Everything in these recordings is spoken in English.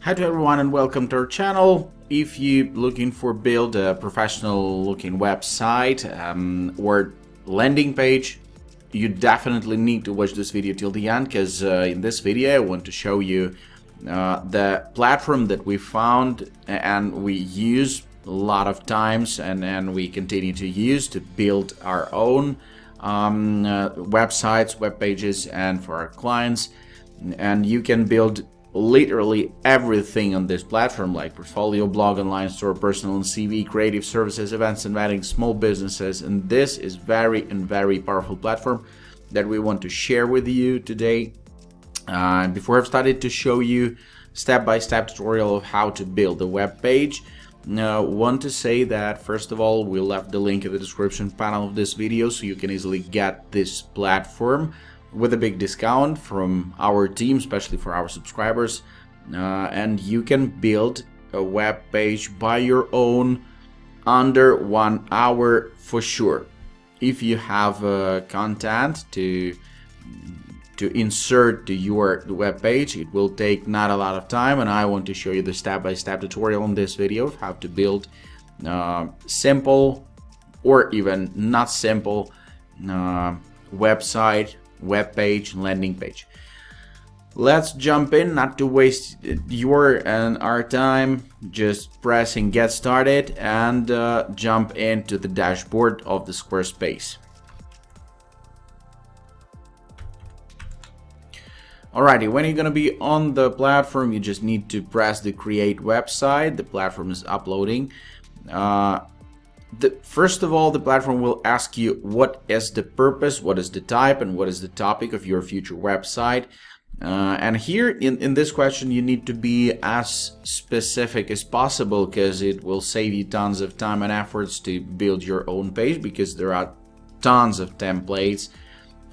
Hi to everyone and welcome to our channel. If you're looking for build a professional looking website or landing page, you definitely need to watch this video till the end, because in this video I want to show you the platform that we found and we use a lot of times and we continue to use to build our own websites, web pages, and for our clients. And you can build literally everything on this platform, like portfolio, blog, online store, personal and CV, creative services, events and weddings, small businesses. And this is very powerful platform that we want to share with you today. Before I've started to show you step-by-step tutorial of how to build a web page, want to say that first of all, we left the link in the description panel of this video so you can easily get this platform with a big discount from our team, especially for our subscribers, and you can build a web page by your own under 1 hour for sure. If you have content to insert to your web page, it will take not a lot of time, and I want to show you the step-by-step tutorial in this video of how to build simple or even not simple website, web page, landing page. Let's jump in, not to waste your and our time. Just pressing get started and jump into the dashboard of the Squarespace. Alrighty, when you're gonna be on the platform, you just need to press the create website. The platform is uploading. First of all, the platform will ask you what is the purpose, what is the type, and what is the topic of your future website. And here in this question, you need to be as specific as possible, because it will save you tons of time and efforts to build your own page, because there are tons of templates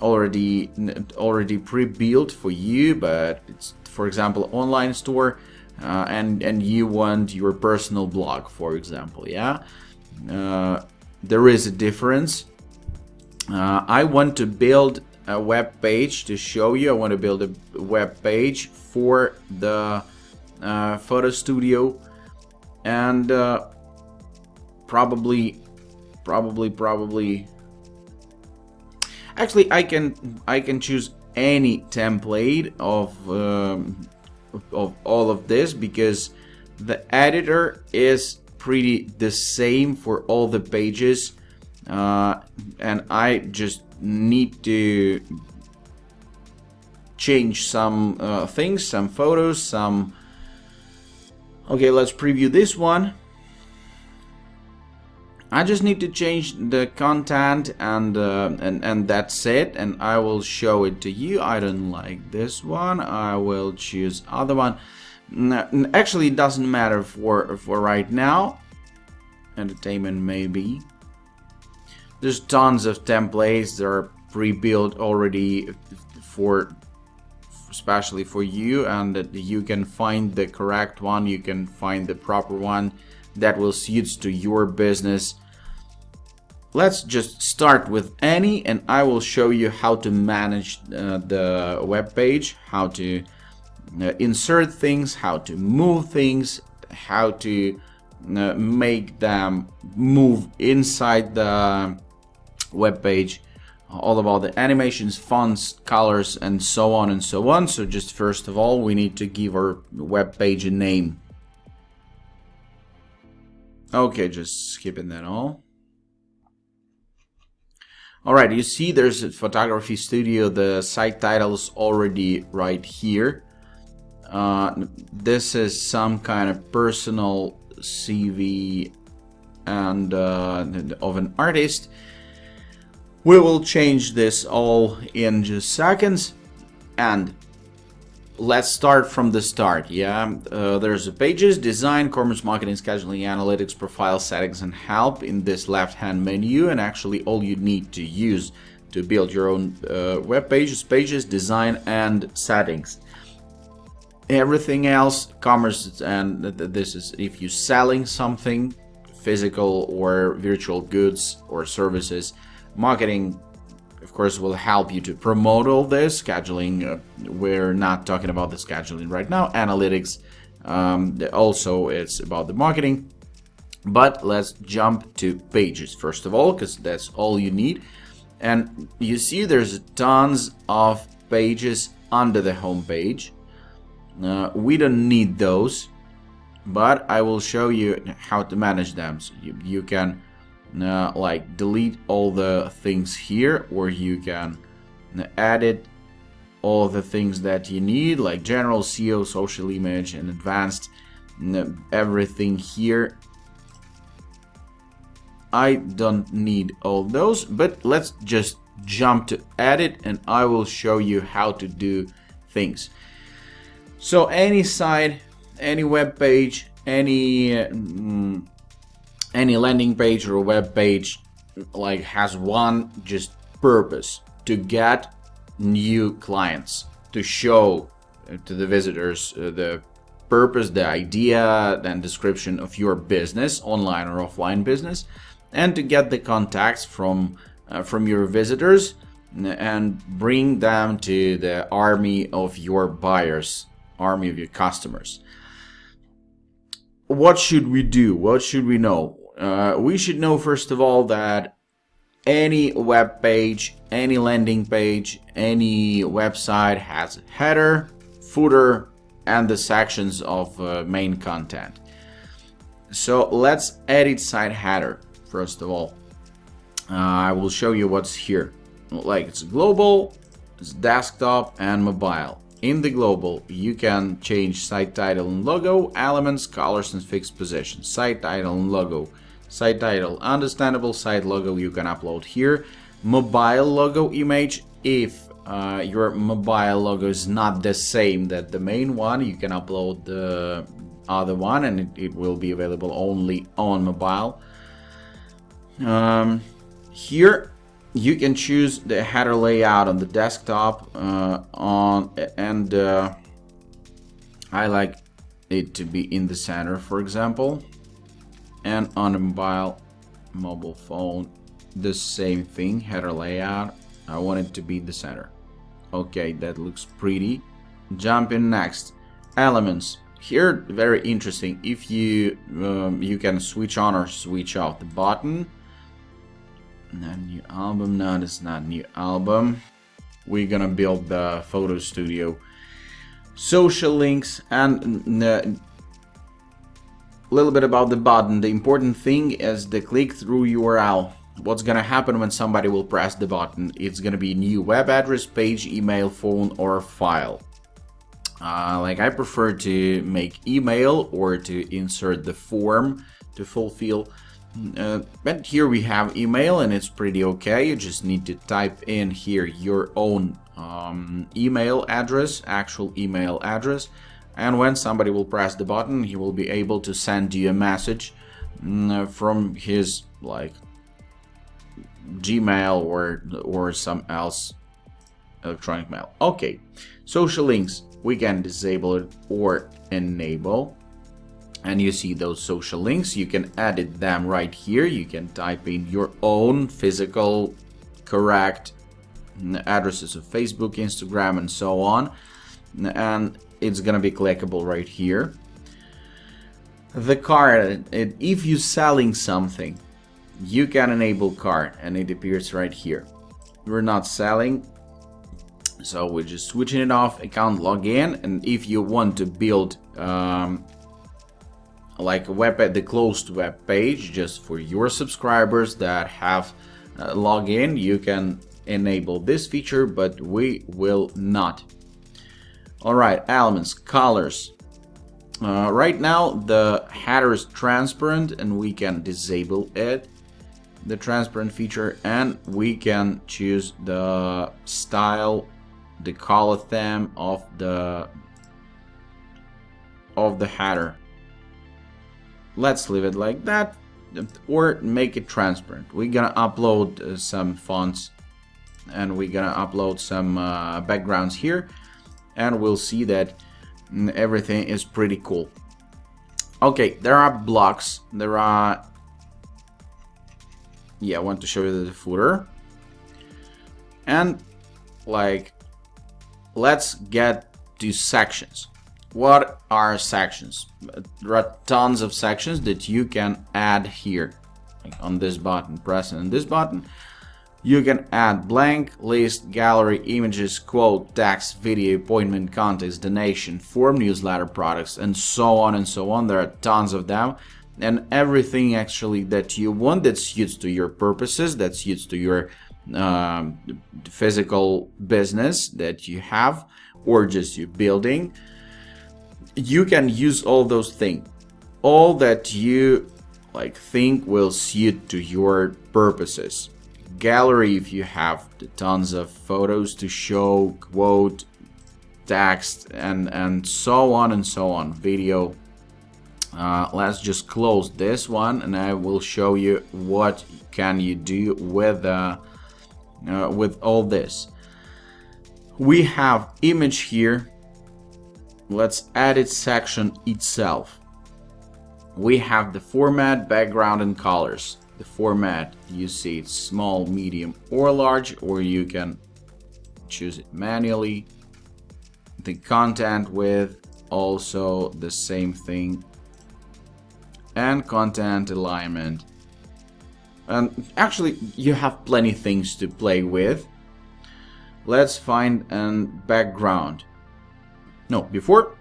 already pre-built for you. But it's, for example, online store, and you want your personal blog, for example, yeah. There is a difference. I want to build a web page to show you. I want to build a web page for the photo studio, and probably actually I can choose any template of all of this, because the editor is pretty the same for all the pages, and I just need to change some things, some photos, some. Okay, let's preview this one. I just need to change the content, and that's it, and I will show it to you. I don't like this one, I will choose other one. Actually, it doesn't matter for right now. Entertainment, maybe. There's tons of templates that are pre-built already especially for you, and that you can find the correct one, you can find the proper one that will suit to your business. Let's just start with any, and I will show you how to manage the web page, how to insert things, how to move things, how to make them move inside the web page, all about the animations, fonts, colors, and so on and so on. So just first of all, we need to give our web page a name. Okay, just skipping that all. Alright, you see there's a photography studio. The site title is already right here. This is some kind of personal CV and of an artist. We will change this all in just seconds, and let's start from the start. Yeah, there's a pages, design, commerce, marketing, scheduling, analytics, profile, settings, and help in this left-hand menu. And actually, all you need to use to build your own web pages, design, and settings. Everything else, commerce, and this is if you're selling something, physical or virtual goods or services. Marketing, of course, will help you to promote all this. Scheduling, we're not talking about the scheduling right now. Analytics, Also, it's about the marketing. But let's jump to pages first of all, because that's all you need. And you see there's tons of pages under the home page. We don't need those, but I will show you how to manage them. So you can like delete all the things here, or you can edit all the things that you need, like general, SEO, social image, and advanced, everything here. I don't need all those, but let's just jump to edit and I will show you how to do things. So any site, any web page, any landing page or web page like has one just purpose: to get new clients, to show to the visitors the purpose, the idea and description of your business, online or offline business, and to get the contacts from your visitors and bring them to the army of your buyers, army of your customers. What should we do? What should we know? We should know, first of all, that any web page, any landing page, any website has a header, footer, and the sections of main content. So let's edit site header. First of all, I will show you what's here. Like, it's global, it's desktop, and mobile. In the global, you can change site title and logo, elements, colors, and fixed position. Site title and logo. Site title, understandable. Site logo you can upload here. Mobile logo image. If your mobile logo is not the same that the main one, you can upload the other one, and it will be available only on mobile. Here you can choose the header layout on the desktop, I like it to be in the center, for example, and on a mobile phone, the same thing, header layout. I want it to be the center. Okay, that looks pretty. Jump in next. Elements. Here, very interesting. If you can switch on or switch off the button. Not new album. No, it's not new album. We're gonna build the photo studio. Social links, and a little bit about the button. The important thing is the click-through URL. What's gonna happen when somebody will press the button? It's gonna be new web address, page, email, phone, or file. Like, I prefer to make email or to insert the form to fulfill. But here we have email, and it's pretty okay. You just need to type in here your own email address, actual email address, and when somebody will press the button, he will be able to send you a message from his like Gmail or some else electronic mail. Okay, social links, we can disable it or enable. And you see those social links, you can edit them right here. You can type in your own physical correct addresses of Facebook, Instagram, and so on, and it's gonna be clickable right here. The card, if you're selling something, you can enable card, and it appears right here. We're not selling, so we're just switching it off. Account login, and if you want to build like the closed web page just for your subscribers that have login, you can enable this feature, but we will not. All right, elements, colors. Right now the header is transparent, and we can disable it, the transparent feature, and we can choose the style, the color theme of the header. Let's leave it like that, or make it transparent. We're gonna upload some fonts, and we're gonna upload some backgrounds here, and we'll see that everything is pretty cool. Okay, there are blocks. There are, I want to show you the footer, and like, let's get to sections. what are sections? There are tons of sections that you can add here. Like on this button, pressing this button, you can add blank, list, gallery, images, quote, text, video, appointment, context, donation, form, newsletter, products, and so on and so on. There are tons of them, and everything actually that you want that suits to your purposes, that suits to your physical business that you have, or just your building. You can use all those things, all that you think will suit to your purposes. Gallery, if you have tons of photos to show, quote, text, and so on and so on. Video. Let's just close this one, and I will show you what can you do with all this. We have image here. Let's edit section itself. We have the format, background, and colors. The format, you see it's small, medium, or large, or you can choose it manually. The content width, also the same thing. And content alignment. And actually, you have plenty of things to play with. Let's find a background. No, before,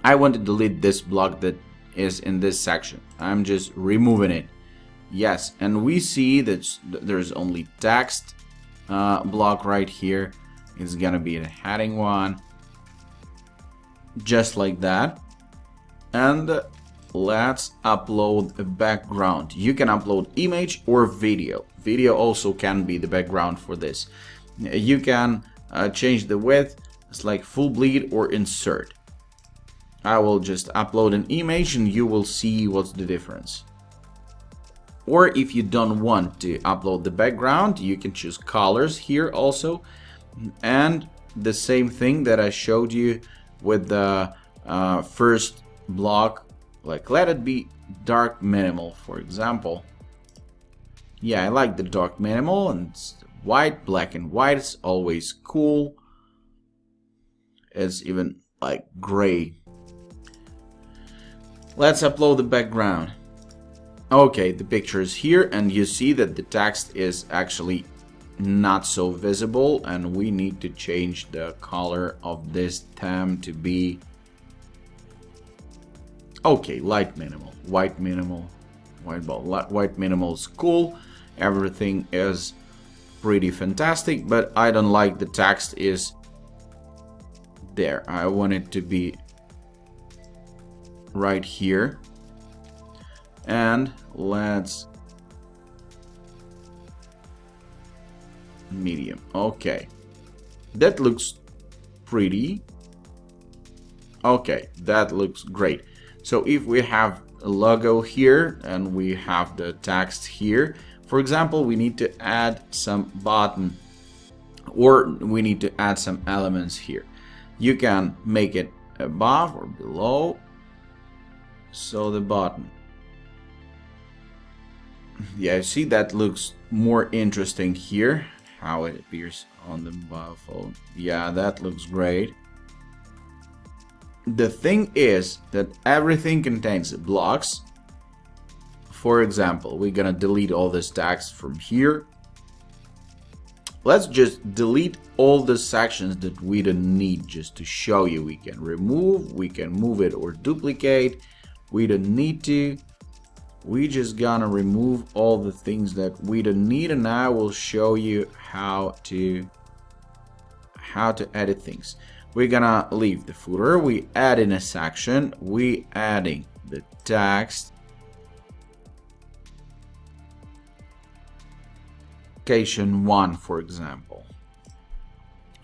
I want to delete this block that is in this section. I'm just removing it. Yes, and we see that there's only text block right here. It's gonna be the heading one, just like that. And let's upload a background. You can upload image or video. Video also can be the background for this. You can change the width. It's like full bleed or insert. I will just upload an image and you will see what's the difference. Or if you don't want to upload the background, you can choose colors here also. And the same thing that I showed you with the first block, like let it be dark minimal, for example. Yeah, I like the dark minimal, and it's white, black and white is always cool. It's even like gray. Let's upload the background. Okay, the picture is here, and you see that the text is actually not so visible, and we need to change the color of this theme to be okay, light minimal, white minimal, white minimal is cool. Everything is pretty fantastic, but I don't like the text is there. I want it to be right here. And let's medium. Okay, that looks pretty. Okay, that looks great. So if we have a logo here and we have the text here, for example, we need to add some button, or we need to add some elements here. You can make it above or below. So the button. Yeah, see, that looks more interesting here, how it appears on the mobile phone. Yeah, that looks great. The thing is that everything contains blocks. For example, we're gonna delete all this text from here. Let's just delete all the sections that we don't need, just to show you. We can remove, we can move it or duplicate. We don't need to. We just gonna remove all the things that we don't need, and I will show you how to edit things. We're gonna leave the footer. We add in a section. We adding the text. Location 1, for example.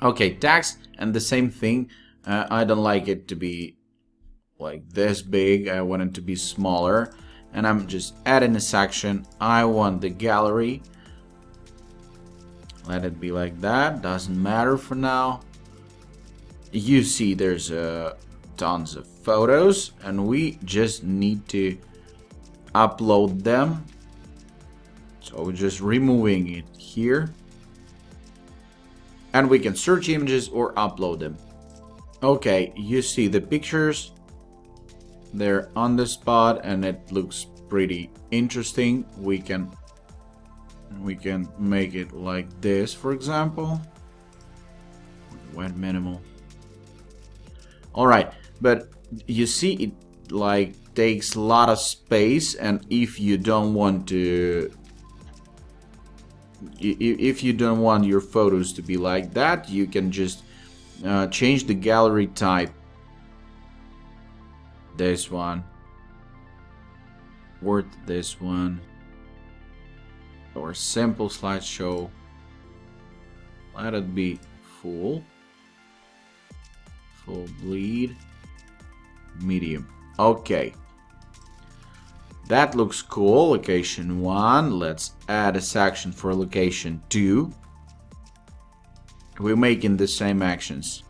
Okay, text, and the same thing. I don't like it to be like this big. I want it to be smaller. And I'm just adding a section. I want the gallery. Let it be like that. Doesn't matter for now. You see there's tons of photos, and we just need to upload them. So we're just removing it here. And we can search images or upload them. Okay, you see the pictures, they're on the spot and it looks pretty interesting. We can make it like this, for example. Went minimal. All right, but you see it like takes a lot of space, and if you don't want to, if you don't want your photos to be like that, you can just change the gallery type. This one, or this one, or simple slideshow. Let it be full bleed, medium. Okay, that looks cool. Location 1. Let's add a section for location 2. We're making the same actions.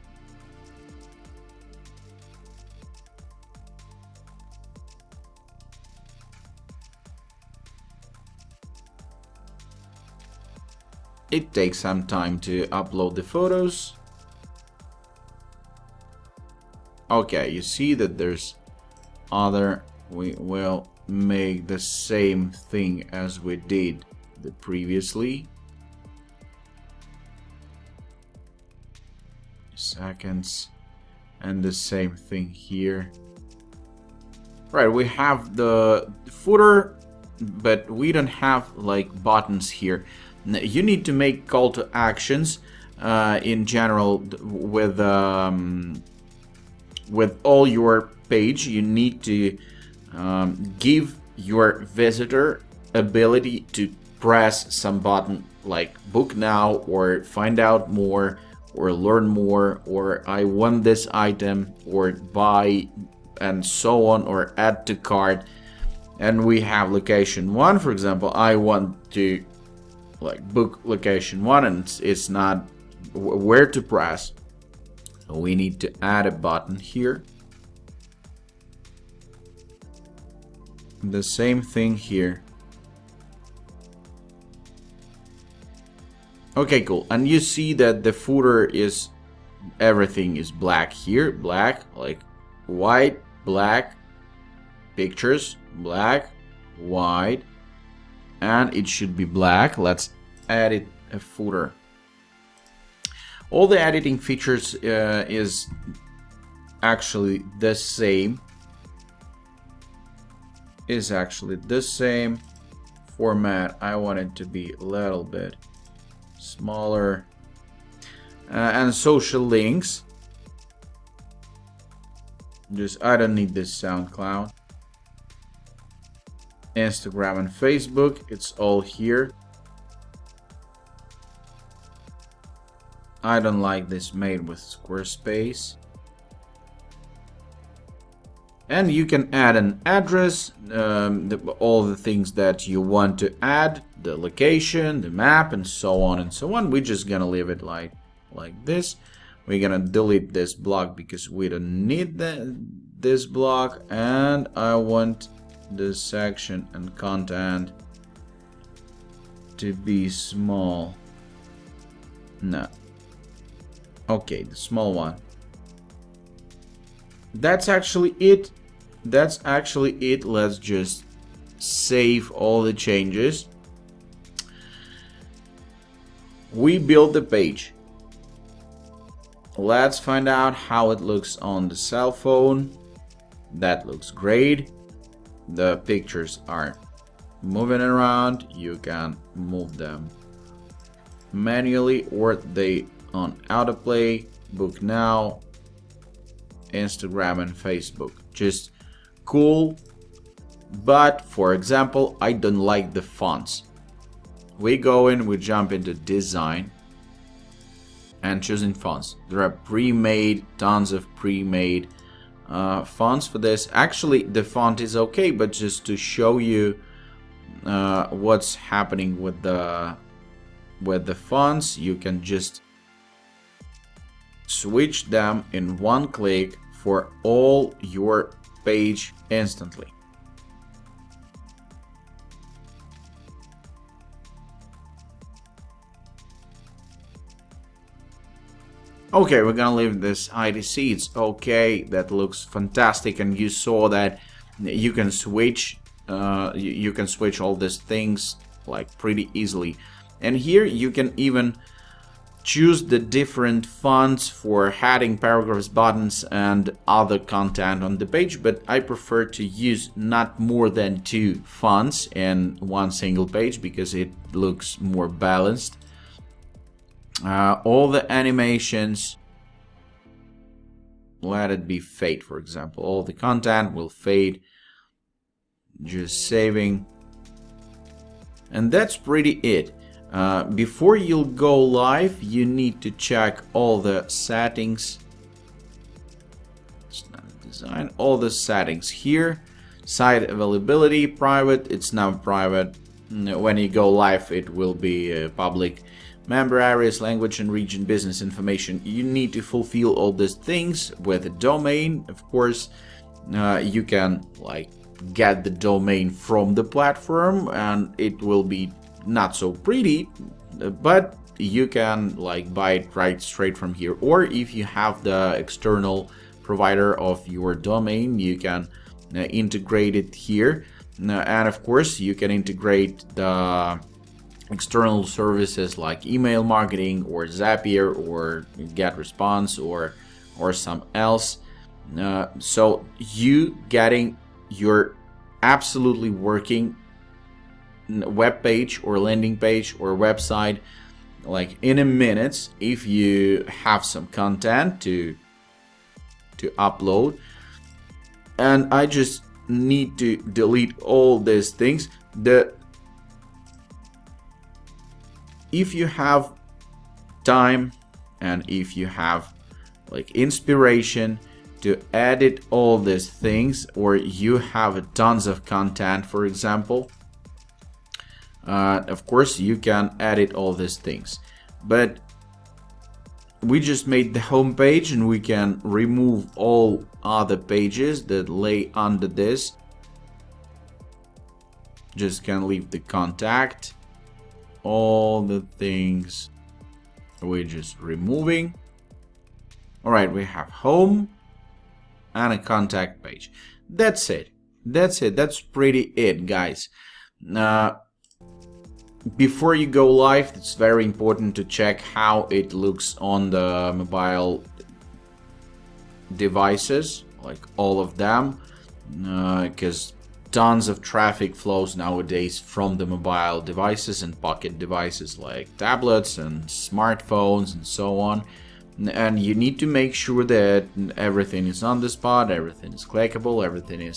It takes some time to upload the photos. Okay, you see that there's other. We will make the same thing as we did the previously. Seconds, and the same thing here. Right, we have the footer, but we don't have like buttons here. You need to make call to actions in general with all your page. You need to give your visitor ability to press some button like book now, or find out more, or learn more, or I want this item, or buy, and so on, or add to cart. And we have location 1, for example. I want to like book location 1, and it's not where to press. So we need to add a button here. The same thing here. Okay, cool. And you see that the footer is, everything is black here. Black, like white, black, pictures, black, white, and it should be black. Let's add it a footer. All the editing features is actually the same. Is actually the same format. I want it to be a little bit smaller. And social links. Just, I don't need this SoundCloud. Instagram and Facebook, it's all here. I don't like this made with Squarespace. And you can add an address, all the things that you want to add, the location, the map, and so on and so on. We're just gonna leave it like this. We're gonna delete this block because we don't need this block, and I want this section and content to be small. No. Okay, the small one. That's actually it. That's actually it. Let's just save all the changes. We built the page. Let's find out how it looks on the cell phone. That looks great. The pictures are moving around. You can move them manually, or they on autoplay, book now, Instagram and Facebook. Just cool. But for example, I don't like the fonts. We go in, we jump into design and choosing fonts. There are pre-made, tons of pre-made fonts for this. Actually, the font is okay, but just to show you what's happening with the fonts, you can just switch them in one click for all your page instantly. Okay, we're gonna leave this IDC. It's okay. That looks fantastic, and you saw that you can switch. You can switch all these things like pretty easily. And here you can even choose the different fonts for heading, paragraphs, buttons, and other content on the page. But I prefer to use not more than 2 fonts in one single page because it looks more balanced. All the animations, let it be fade, for example. All the content will fade. Just saving. And that's pretty it. Before you'll go live, you need to check all the settings. It's not design. All the settings here. Site availability, private. It's now private. When you go live, it will be public. Member areas, language and region, business information. You need to fulfill all these things with a domain. Of course, you can like get the domain from the platform, and it will be not so pretty, but you can like buy it right straight from here. Or if you have the external provider of your domain, you can integrate it here. And of course, you can integrate the external services like email marketing or Zapier or GetResponse or some else. So you getting your absolutely working web page or landing page or website like in a minute if you have some content to upload. And I just need to delete all these things. If you have time and if you have like inspiration to edit all these things, or you have tons of content, for example, of course you can edit all these things. But we just made the home page, and we can remove all other pages that lay under this. Just can leave the contact, all the things we're just removing. All right, we have home and a contact page. That's it. That's pretty it, guys. Before you go live, it's very important to check how it looks on the mobile devices, like all of them, because tons of traffic flows nowadays from the mobile devices and pocket devices like tablets and smartphones and so on. And you need to make sure that everything is on the spot, everything is clickable, everything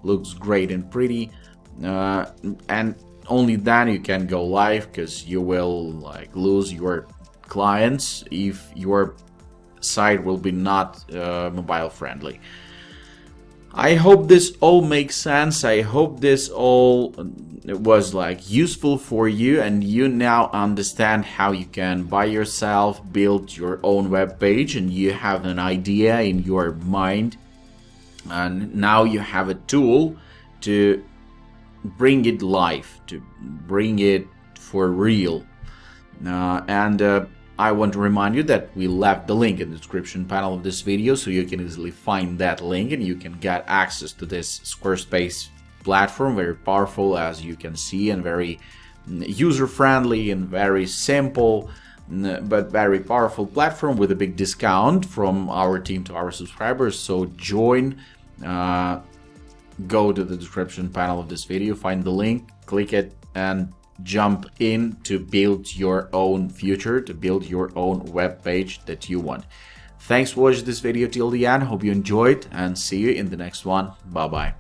looks great and pretty, and only then you can go live, because you will like lose your clients if your site will be not mobile friendly. I hope this all makes sense. I hope this all was like useful for you, and you now understand how you can by yourself build your own web page, and you have an idea in your mind, and now you have a tool to bring it live, to bring it for real. I want to remind you that we left the link in the description panel of this video, so you can easily find that link and you can get access to this Squarespace platform. Very powerful, as you can see, and very user-friendly and very simple, but very powerful platform with a big discount from our team to our subscribers. So join, go to the description panel of this video, find the link, click it, and jump in to build your own future, to build your own web page that you want. Thanks for watching this video till the end. Hope you enjoyed, and see you in the next one. Bye bye.